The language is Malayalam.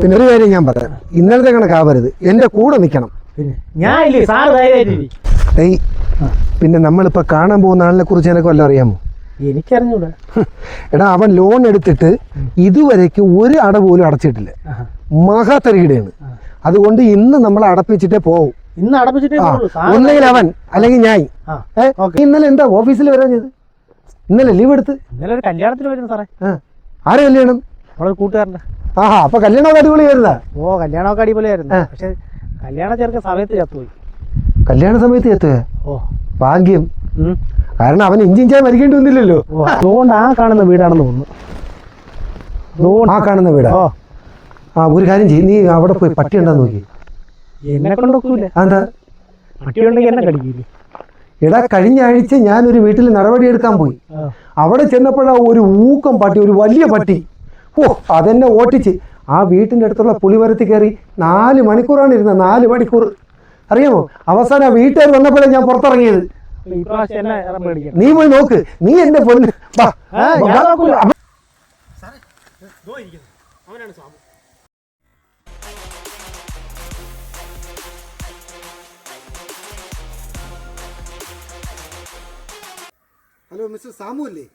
പിന്നെ ഒരു കാര്യം ഞാൻ പറയാം, ഇന്നലത്തെ കണക്കാവരുത്, എന്റെ കൂടെ നിൽക്കണം. പിന്നെ നമ്മളിപ്പോ കാണാൻ പോകുന്ന ആളിനെ കുറിച്ച് എനക്ക് വല്ലതും അറിയാമോ? എനിക്കറിഞ്ഞൂടാ. എടാ, അവൻ ലോൺ എടുത്തിട്ട് ഇതുവരേക്ക് ഒരു അട പോലും അടച്ചിട്ടില്ല. മഹാതരികിടയാണ്. അതുകൊണ്ട് ഇന്ന് നമ്മൾ അടപ്പിച്ചിട്ടേ പോവും. ഇന്ന് അടപ്പിച്ചിട്ടേ ഒന്നെങ്കിൽ അവൻ അല്ലെങ്കിൽ ഞാൻ. ഇന്നലെ എന്താ ഓഫീസിൽ വരാൻ ചെയ്ത്? ഇന്നലെ ലീവ് എടുത്ത് ഇന്നലെ ഒരു കല്യാണത്തിന് വരുന്നു സാറേ. ആരെ കല്യാണം? അവളെ കൂട്ടുകാരൻ്റെ. ആഹാ, അപ്പൊ കല്യാണമൊക്കെ അടിപൊളിയായിരുന്നാ? ഓ, കല്യാണമൊക്കെ അടിപൊളിയായിരുന്നു. പക്ഷെ കല്യാണ ചെറുക്കൻ സമയത്ത് ചത്തുപോയി. കല്യാണ സമയത്ത് ചത്തുപോയ? ഓ, ഭാഗ്യം. കാരണം അവൻ ഇഞ്ചിഞ്ചായി മരിക്കേണ്ടി വന്നില്ലല്ലോ. അതുകൊണ്ട് ആ കാണുന്ന വീടാണെന്ന് തോന്നുന്നു. ആ കാണുന്ന വീടാ? ഒരു കാര്യം ചെയ്യും, നീ അവിടെ പോയി പട്ടി ഉണ്ടാന്ന് നോക്കി. എന്നെ കൊണ്ടൊക്കൂല. എന്താ? പട്ടി ഉണ്ടെങ്കിൽ എന്നെ കടിക്കില്ലേ? എടാ, കഴിഞ്ഞ ആഴ്ച ഞാനൊരു വീട്ടിൽ നടപടി എടുക്കാൻ പോയി. അവിടെ ചെന്നപ്പോഴാ ഒരു ഊക്കം പട്ടി, ഒരു വലിയ പട്ടി. ഓ, അതെന്നെ ഓട്ടിച്ച് ആ വീട്ടിൻ്റെ അടുത്തുള്ള പുളിമരത്തിൽ കയറി 4 മണിക്കൂറാണ് ഇരുന്നത്. 4 മണിക്കൂർ അറിയാമോ? അവസാനം ആ വീട്ടുകാർ വന്നപ്പോഴേ ഞാൻ പുറത്തിറങ്ങിയത്. നീ പോയി നോക്ക്, നീ എന്റെ പൊന്ന്. ഹലോ, മിസ്റ്റർ സാമു അല്ലേ?